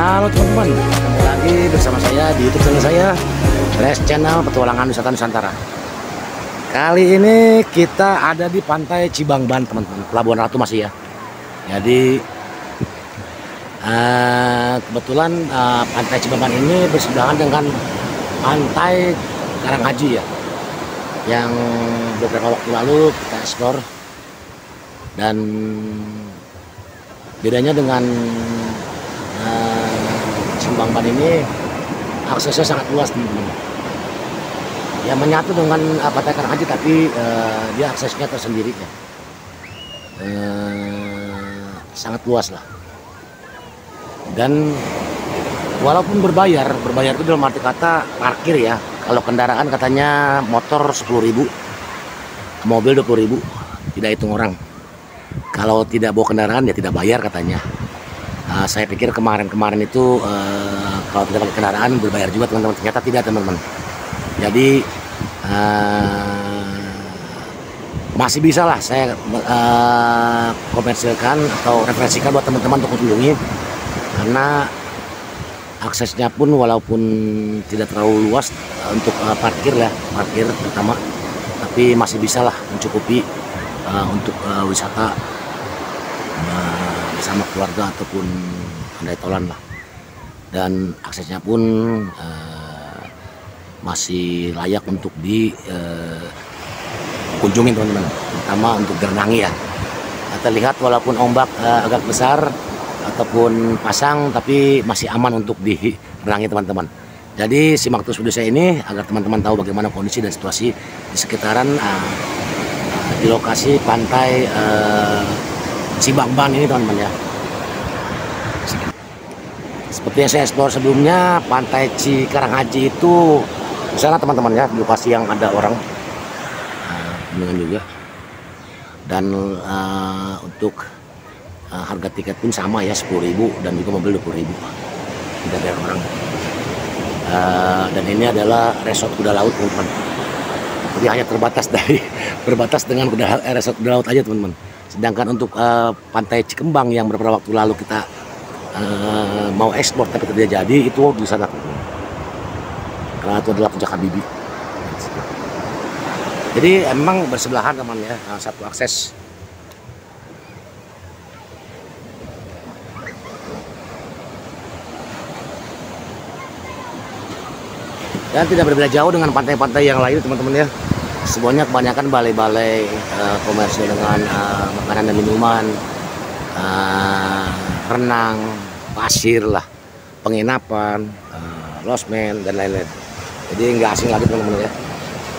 Halo teman-teman, ketemu lagi bersama saya di YouTube channel saya, Res Channel Petualangan Wisata Nusantara. Kali ini kita ada di Pantai Cibangban, teman-teman, Pelabuhan Ratu masih ya. Jadi kebetulan Pantai Cibangban ini bersebelahan dengan Pantai Karanghaji ya, yang beberapa waktu lalu kita eksplor. Dan bedanya dengan Cibangban ini aksesnya sangat luas, teman-teman. Ya menyatu dengan Pantai Karanghaji, tapi dia aksesnya tersendiri ya. Sangat luas lah. Dan walaupun berbayar itu dalam arti kata parkir ya. Kalau kendaraan katanya motor 10.000, mobil 20.000, tidak hitung orang. Kalau tidak bawa kendaraan ya tidak bayar katanya. Saya pikir kemarin itu kalau tidak pakai kendaraan berbayar juga, teman-teman. Ternyata tidak, teman-teman. Jadi masih bisa lah saya komersilkan atau referensikan buat teman-teman untuk kunjungi, karena aksesnya pun walaupun tidak terlalu luas untuk parkir terutama, tapi masih bisa lah mencukupi untuk wisata bersama keluarga ataupun andai tolan lah. Dan aksesnya pun masih layak untuk dikunjungi, teman-teman, terutama untuk berenangi ya. Kita lihat walaupun ombak agak besar ataupun pasang, tapi masih aman untuk direnangi, teman-teman. Jadi simak terus video saya ini agar teman-teman tahu bagaimana kondisi dan situasi di sekitaran di lokasi Pantai Cibangban ini, teman-teman ya. Seperti yang saya eksplor sebelumnya, Pantai Karanghaji itu di sana, teman-teman ya, di lokasi yang ada orang dengan juga. Dan untuk harga tiket pun sama ya, 10.000, dan juga mobil 20.000, tidak ada orang. Dan ini adalah resort kuda laut, teman-teman. Jadi hanya berbatas dengan resort kuda laut aja, teman-teman. Sedangkan untuk Pantai Cikembang yang beberapa waktu lalu kita mau ekspor tapi tidak jadi, itu di sana, karena itu adalah Puncak Habibie. Jadi emang bersebelahan, teman ya, satu akses. Dan tidak berbeda jauh dengan pantai-pantai yang lain, teman-teman ya. Semuanya kebanyakan balai-balai komersil dengan makanan dan minuman, renang, pasir lah, penginapan, losmen, dan lain-lain. Jadi nggak asing lagi, teman-teman ya.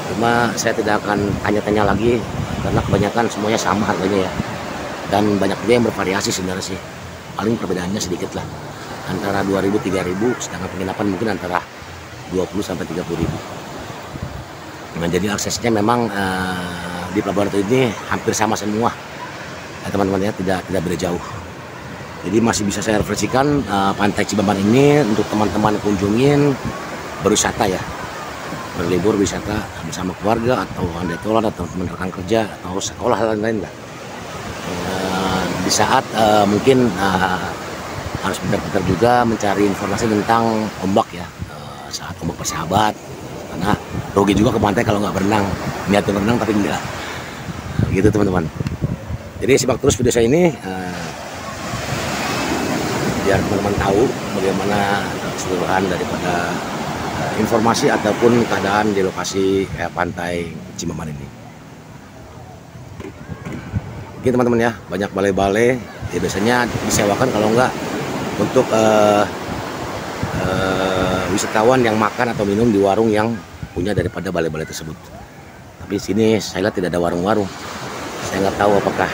Cuma saya tidak akan tanya-tanya lagi, karena kebanyakan semuanya sama harganya ya. Dan banyak juga yang bervariasi sebenarnya sih. Paling perbedaannya sedikit lah, antara 2.000-3.000, sedangkan penginapan mungkin antara 20.000-30.000. Nah, jadi aksesnya memang di Pelabuhan Ratu ini hampir sama semua ya, teman-teman ya, tidak beda jauh. Jadi masih bisa saya referensikan Pantai Cibangban ini untuk teman-teman kunjungin berwisata ya, berlibur wisata bersama keluarga atau andai tolan atau teman rekan kerja atau sekolah lain-lain lah. Di saat mungkin harus benar-benar juga mencari informasi tentang ombak ya, saat ombak bersahabat, karena rugi juga ke pantai kalau nggak berenang, niat berenang tapi enggak gitu, teman-teman. Jadi simak terus video saya ini biar teman-teman tahu bagaimana keseluruhan daripada informasi ataupun keadaan di lokasi Pantai Cibangban ini. Oke, teman-teman ya, banyak balai-balai ya, biasanya disewakan kalau enggak untuk wisatawan yang makan atau minum di warung yang punya daripada balai-balai tersebut. Tapi sini saya lihat tidak ada warung-warung. Saya nggak tahu apakah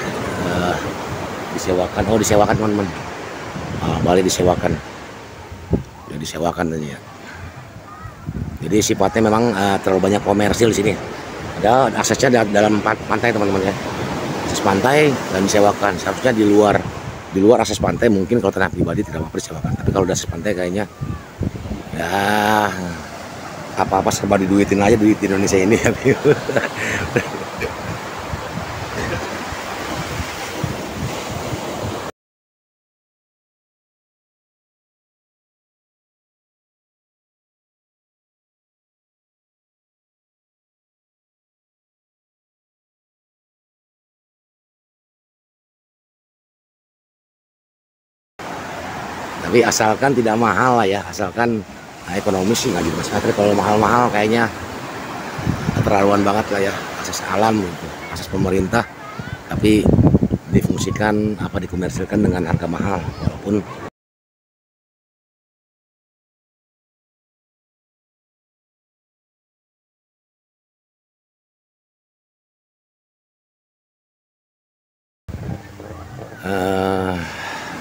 disewakan. Oh, disewakan, teman-teman. Balai disewakan. Ya, disewakan tadi ya. Jadi sifatnya memang terlalu banyak komersil di sini. Ada aksesnya dalam pantai, teman-teman ya. Akses pantai dan disewakan. Seharusnya di luar akses pantai mungkin kalau tanah pribadi tidak apa-apa disewakan. Tapi kalau udah akses pantai kayaknya ya apa-apa serba diduitin aja, duit Indonesia ini. Tapi asalkan tidak mahal lah ya, asalkan ekonomis sih nggak jadi masalah. Tapi kalau mahal-mahal kayaknya keterlaluan banget lah ya, akses alam gitu, akses pemerintah, tapi difungsikan dikomersilkan dengan harga mahal, walaupun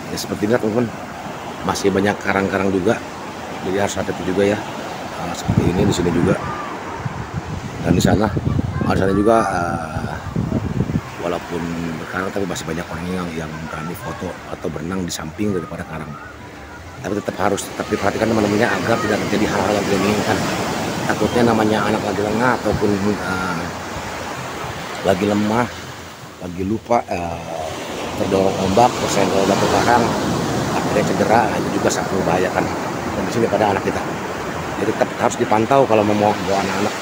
ya seperti ini teman-teman, masih banyak karang-karang juga, jadi harus hati-hati juga ya. Seperti ini di sini juga, dan di sana juga walaupun berkarang tapi masih banyak orang yang berani foto atau berenang di samping daripada karang. Tapi tetap diperhatikan teman-temannya agar tidak terjadi hal-hal yang tidak diinginkan. Takutnya namanya anak lagi lengah ataupun lagi lemah, lagi lupa, terdorong ombak, tersenggol batu karang, akhirnya cedera. Itu juga sangat membahayakan kondisi daripada anak kita. Jadi tetap harus dipantau kalau mau bawa anak-anak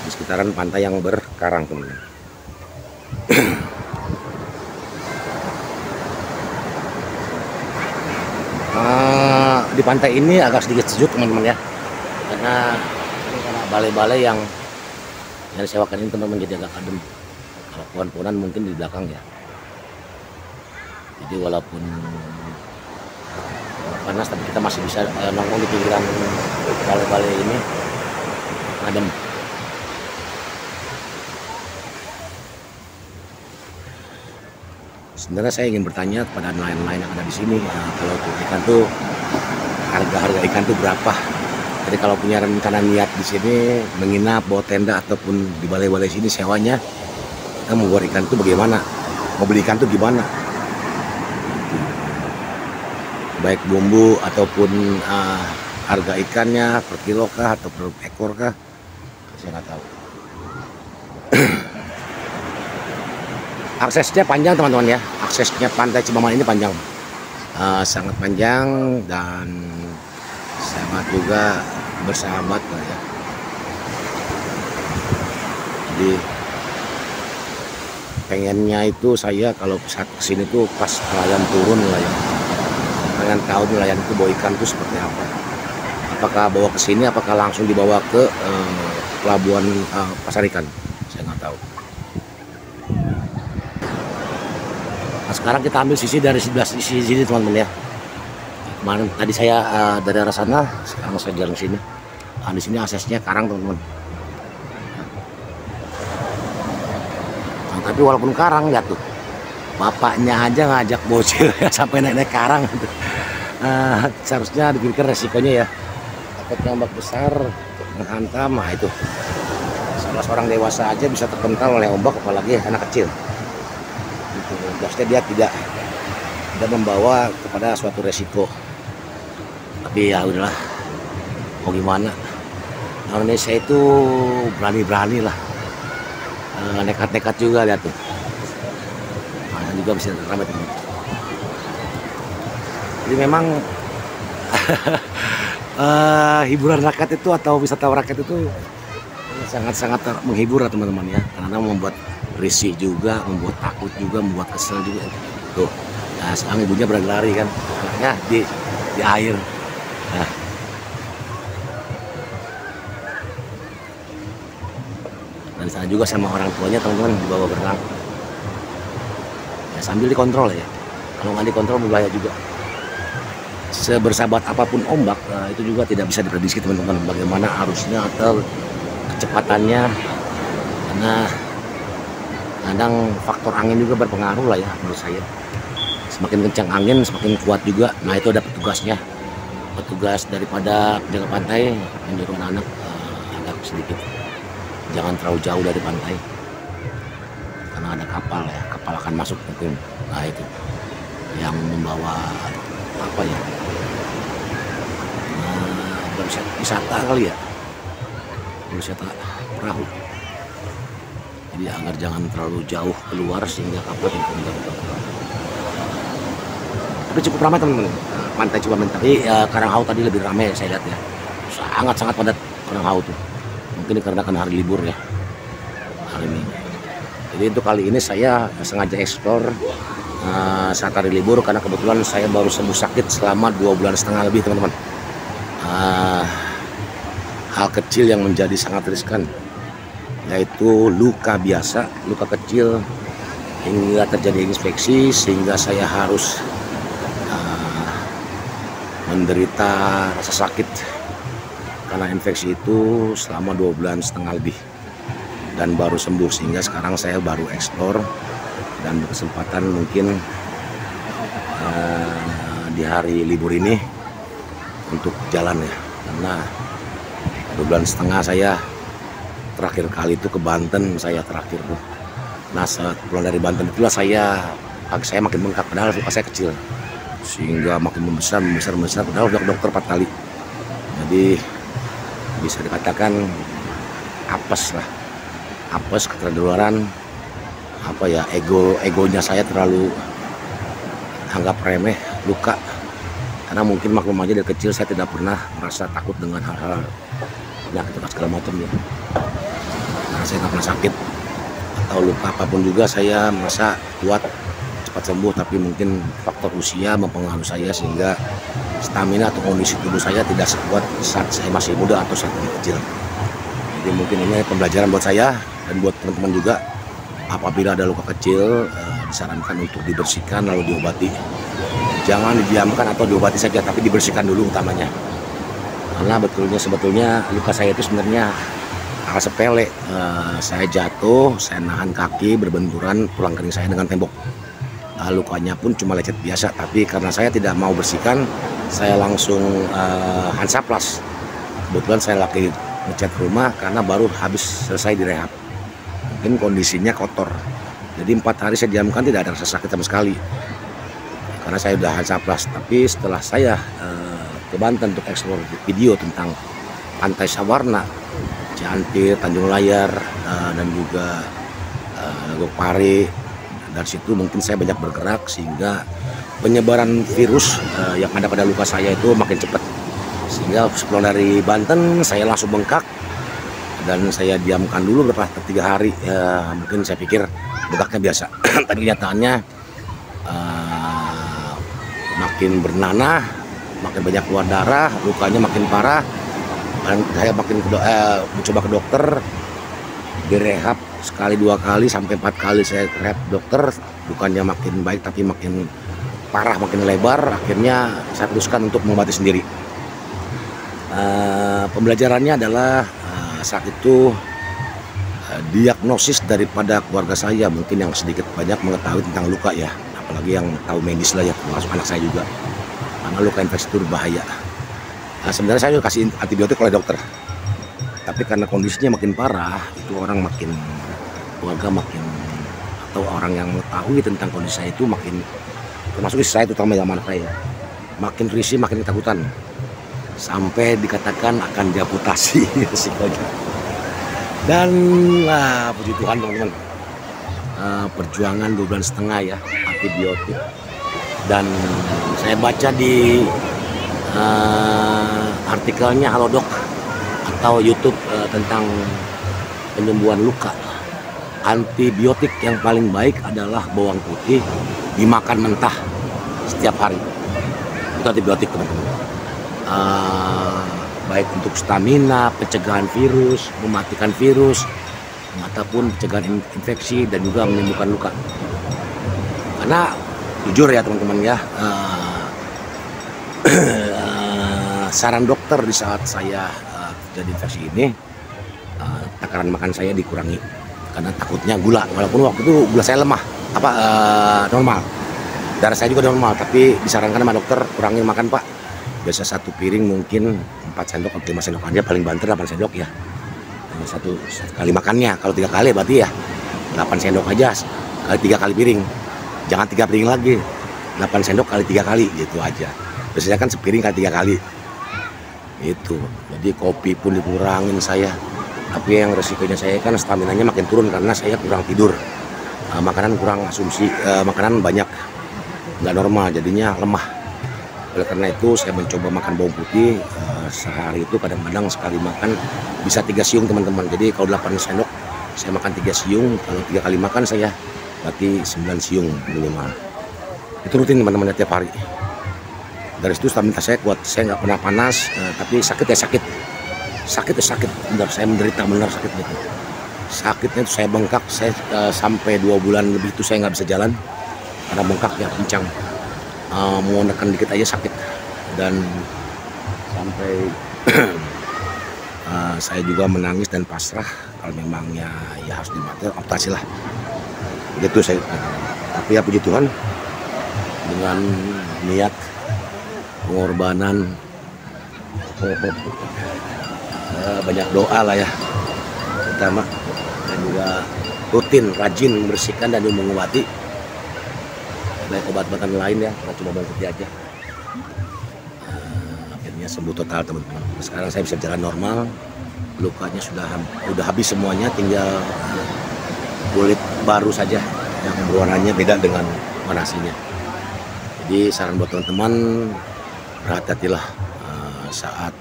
di sekitaran pantai yang berkarang, teman-teman. Di pantai ini agak sedikit sejuk teman-teman ya, karena balai-balai yang disewakan ini teman-teman, jadi agak adem. Kalau pohon-pohonan mungkin di belakang ya, jadi walaupun panas tapi kita masih bisa nongkrong di pinggiran balai-balai ini, adem. Sebenarnya saya ingin bertanya kepada nelayan-nelayan yang ada di sini, kalau ikan tuh harga ikan tuh berapa? Jadi kalau punya rencana niat di sini menginap, bawa tenda ataupun di balai-balai sini sewanya, kita mau buat ikan tuh bagaimana? Mau beli ikan tuh gimana? Baik bumbu ataupun harga ikannya per kilo kah atau per ekor kah? Saya nggak tahu. Aksesnya panjang teman-teman ya, aksesnya pantai Cimaman ini panjang, sangat panjang dan sangat juga bersahabat lah ya. Jadi pengennya itu saya kalau saat kesini tuh pas nelayan turun lah ya, pengen tahu nelayan itu bawa ikan tuh seperti apa. Apakah bawa ke sini, apakah langsung dibawa ke pelabuhan pasar ikan, saya nggak tahu. Nah, sekarang kita ambil sisi dari sebelah sisi sini teman-teman ya. Kemarin tadi saya dari arah sana, sekarang saya jalan sini. Di sini aksesnya karang teman-teman. Nah, tapi walaupun karang lihat tuh, bapaknya aja ngajak bocil ya, sampai naik-naik karang. Seharusnya dipikirkan resikonya ya. Takutnya ombak besar menghantam, itu salah seorang dewasa aja bisa terpental oleh ombak, apalagi anak kecil. Maksudnya dia tidak membawa kepada suatu resiko, tapi ya udahlah, mau gimana. Orang Indonesia itu berani-berani lah, nekat-nekat juga, lihat tuh. Nah, juga bisa ramai teman. Jadi memang hiburan rakyat itu atau wisata rakyat itu sangat-sangat menghibur teman-teman ya, karena membuat risih juga, membuat takut juga, membuat kesel juga tuh. Nah, sekarang ibunya berlari kan, anaknya di air. Nah, dan sana juga sama orang tuanya teman-teman dibawa berenang ya, sambil dikontrol ya. Kalau nggak dikontrol berbahaya juga. Sebersahabat apapun ombak, itu juga tidak bisa diprediksi teman-teman, bagaimana arusnya atau kecepatannya, karena kadang faktor angin juga berpengaruh lah ya menurut saya. Semakin kencang angin semakin kuat juga. Nah, itu ada petugasnya, petugas daripada penjaga pantai menyuruh anak agak sedikit jangan terlalu jauh dari pantai, karena ada kapal ya, kapal akan masuk mungkin. Nah, itu yang membawa apa ya, wisata kali ya, wisata perahu. Jadi agar jangan terlalu jauh keluar sehingga kapal tidak mengganggu. Tapi cukup ramai teman-teman, pantai Cimamen. Tapi Karanghau tadi lebih ramai saya lihat ya, sangat-sangat padat Karanghau tuh. Mungkin dikarenakan hari libur ya, hari ini. Jadi untuk kali ini saya sengaja eksplor saat hari libur, karena kebetulan saya baru sembuh sakit selama 2,5 bulan lebih, teman-teman. Hal kecil yang menjadi sangat riskan, yaitu luka biasa, luka kecil hingga terjadi infeksi sehingga saya harus menderita rasa sakit karena infeksi itu selama 2,5 bulan lebih, dan baru sembuh. Sehingga sekarang saya baru eksplor dan berkesempatan mungkin di hari libur ini untuk jalan ya, karena 2,5 bulan saya terakhir kali itu ke Banten. Saya terakhir tuh, nah saat pulang dari Banten itulah kaki saya makin bengkak, padahal luka saya kecil, sehingga makin membesar, padahal udah ke dokter 4 kali. Jadi bisa dikatakan apes lah, apes, keterlaluan, egonya saya terlalu anggap remeh luka. Karena mungkin maklum aja dari kecil saya tidak pernah merasa takut dengan hal-hal penyakit atau segala macamnya. Karena saya nggak pernah sakit atau luka apapun juga, saya merasa kuat, cepat sembuh. Tapi mungkin faktor usia mempengaruhi saya sehingga stamina atau kondisi tubuh saya tidak sekuat saat saya masih muda atau saat kecil. Jadi mungkin ini pembelajaran buat saya dan buat teman-teman juga. Apabila ada luka kecil, disarankan untuk dibersihkan lalu diobati. Jangan didiamkan atau diobati saja, tapi dibersihkan dulu utamanya. Karena sebetulnya luka saya itu sebenarnya hal sepele. Saya jatuh, saya nahan kaki, berbenturan tulang kering saya dengan tembok. Lukanya pun cuma lecet biasa, tapi karena saya tidak mau bersihkan, saya langsung hansaplas. Kebetulan saya lagi ngecat rumah karena baru habis selesai direhab. Mungkin kondisinya kotor, jadi 4 hari saya diamkan tidak ada rasa sakit sama sekali karena saya udah hansaplas. Tapi setelah saya ke Banten untuk eksplor video tentang Pantai Sawarna, Ciantir, Tanjung Layar, dan juga Gokpare, dari situ mungkin saya banyak bergerak sehingga penyebaran virus yang ada pada luka saya itu makin cepat. Sehingga sepulang dari Banten saya langsung bengkak dan saya diamkan dulu beberapa 3 hari. Mungkin saya pikir bengkaknya biasa, tapi kenyataannya makin bernanah, makin banyak keluar darah, lukanya makin parah. Dan saya makin mencoba ke dokter, direhab sekali 2 kali sampai 4 kali saya rehab dokter, lukanya makin baik tapi makin parah, makin lebar. Akhirnya saya putuskan untuk mengobati sendiri. Pembelajarannya adalah saat itu diagnosis daripada keluarga saya mungkin yang sedikit banyak mengetahui tentang luka ya, apalagi yang tahu medis lah ya, termasuk anak saya juga, karena luka infeksi itu berbahaya. Sebenarnya saya juga kasih antibiotik oleh dokter, tapi karena kondisinya makin parah, itu keluarga makin, atau orang yang mengetahui tentang kondisi saya itu makin, termasuk istri saya terutama yang anak saya, makin risih, makin ketakutan, sampai dikatakan akan diamputasi risikonya. Dan puji Tuhan teman-teman, perjuangan 2,5 bulan ya, antibiotik. Dan saya baca di artikelnya Halodoc atau YouTube tentang penyembuhan luka, antibiotik yang paling baik adalah bawang putih dimakan mentah setiap hari. Itu antibiotik teman-teman. Baik untuk stamina, pencegahan virus, mematikan virus, ataupun pencegahan infeksi dan juga menyembuhkan luka. Karena jujur ya teman-teman ya, saran dokter di saat saya terjadi infeksi ini, takaran makan saya dikurangi karena takutnya gula. Walaupun waktu itu gula saya lemah, normal, darah saya juga normal, tapi disarankan sama dokter kurangin makan pak. Biasa 1 piring mungkin 4 sendok atau 5 sendok aja, paling banter 8 sendok ya. Satu kali makannya, kalau 3 kali berarti ya 8 sendok aja kali 3 kali piring. Jangan 3 piring lagi, 8 sendok kali 3 kali gitu aja. Biasanya kan sepiring kali 3 kali. Itu. Jadi kopi pun dikurangin saya. Tapi yang resikonya saya kan staminanya makin turun karena saya kurang tidur. Makanan kurang asumsi, makanan banyak nggak normal, jadinya lemah. Oleh karena itu saya mencoba makan bawang putih, sehari itu kadang-kadang sekali makan bisa 3 siung teman-teman. Jadi kalau 8 sendok saya makan 3 siung, kalau 3 kali makan saya berarti 9 siung minimal. Itu rutin teman-teman tiap hari. Dari situ stamina saya kuat, saya nggak pernah panas, tapi sakit ya sakit, benar saya menderita benar sakit gitu. Sakitnya itu saya bengkak, saya sampai 2 bulan lebih itu saya nggak bisa jalan karena bengkak ya pincang, mau nekan dikit aja sakit dan sampai saya juga menangis dan pasrah kalau memangnya ya harus diamputasi lah gitu saya. Tapi ya puji Tuhan, dengan niat pengorbanan banyak doa lah ya pertama, dan juga rutin rajin membersihkan dan mengobati, baik obat-obatan lain ya, nggak cuma bawang putih aja. Akhirnya sembuh total teman-teman. Sekarang saya bisa jalan normal, lukanya sudah habis semuanya, tinggal kulit baru saja yang berwarnanya beda dengan warna aslinya. Jadi saran buat teman-teman, berhati-hatilah saat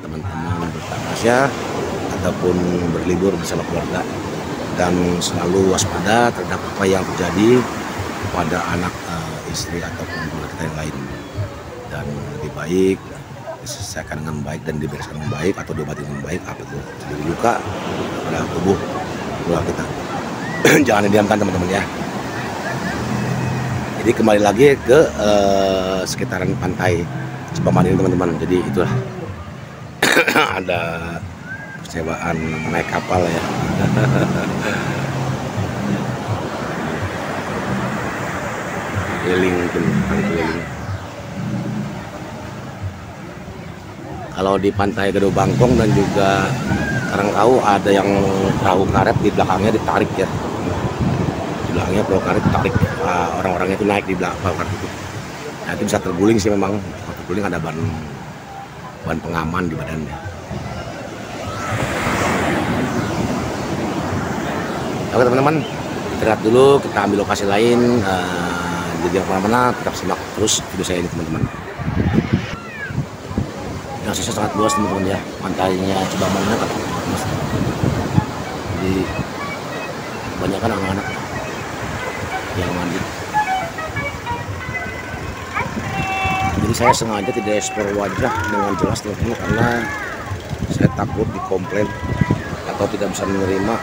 teman-teman bertamasya ataupun berlibur bersama keluarga, dan selalu waspada terhadap apa yang terjadi pada anak, istri ataupun keluarga kita yang lain, dan lebih baik diselesaikan dengan baik dan dibereskan dengan baik atau diobati dengan baik apa itu terjadi luka pada tubuh keluarga kita. Jangan didiamkan teman-teman ya. Jadi kembali lagi ke sekitaran pantai Cipaman ini teman-teman. Jadi itulah ada persewaan naik kapal ya. Keliling. Kalau di pantai Gedung Bangkong dan juga Karangkau ada yang perahu karet di belakangnya ditarik ya. Di belakangnya perahu karet ditarik, orang-orangnya itu naik di belakang perahu karet itu. Nah itu bisa terguling sih memang. Kalau terguling ada ban pengaman di badannya. Oke teman-teman, istirahat dulu, kita ambil lokasi lain. Jadi yang kemana-mana tetap simak terus video saya ini teman-teman. Yang sisa sangat luas teman-teman ya, pantainya Cipaman kan. Jadi kebanyakan anak-anak yang mandi. Jadi saya sengaja tidak ekspor wajah dengan jelas teman-teman, karena saya takut dikomplain atau tidak bisa menerima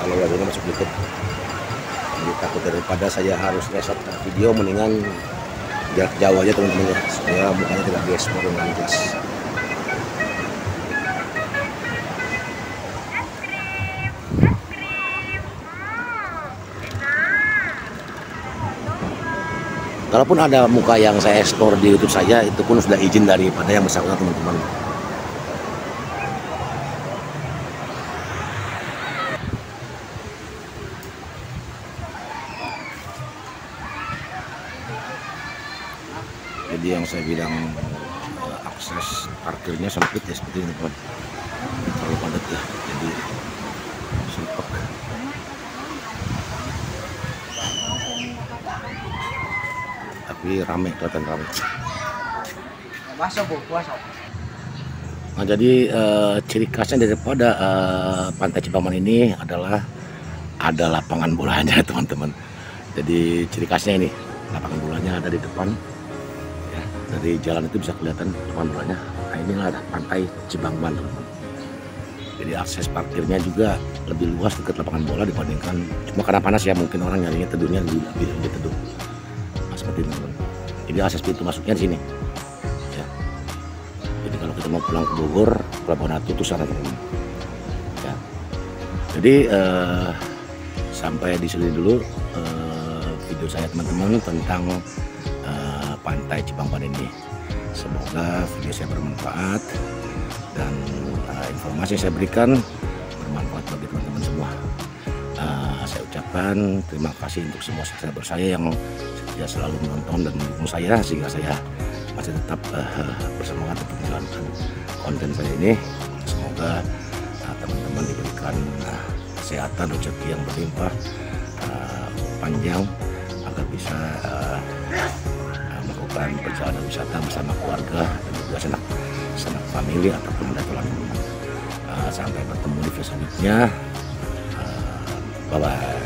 kalau wajahnya masuk YouTube. Jadi takut daripada saya harus reset video, mendingan jarak jauh aja teman-teman ya, supaya mukanya tidak diekspor dengan jelas. Kalaupun ada muka yang saya ekspor di YouTube saya, itu pun sudah izin daripada yang bersangkutan teman-teman. Jadi yang saya bilang akses parkirnya sempit ya, seperti ini teman, terlalu padat ya, jadi sumpah. Tapi rame, kelihatan rame. Nah jadi ciri khasnya daripada pantai Cipaman ini adalah ada lapangan bolanya teman-teman. Jadi ciri khasnya ini, lapangan bolanya ada di depan. Dari jalan itu bisa kelihatan lapangan bolanya. Nah ini ada pantai Cipaman teman-teman. Jadi akses parkirnya juga lebih luas dekat lapangan bola dibandingkan, cuma karena panas ya, mungkin orang nyarinya teduhnya lebih teduh. Nah, seperti itu teman-teman. Jadi akses pintu masuknya di sini. Ya. Jadi kalau kita mau pulang ke Bogor, Pelabuhan Ratu itu sana teman-teman. Ya. Jadi sampai di sini dulu video saya teman-teman tentang pantai Cipaman ini. Semoga video saya bermanfaat dan informasi yang saya berikan bermanfaat bagi teman-teman semua. Saya ucapkan terima kasih untuk semua subscriber saya yang setia selalu menonton dan mendukung saya, sehingga saya masih tetap bersemangat untuk menjalankan konten saya ini. Semoga teman-teman diberikan kesehatan, rezeki yang berlimpah, panjang, agar bisa melakukan perjalanan wisata bersama keluarga dan juga sanak famili ataupun teman. Sampai bertemu di video selanjutnya. Bye bye.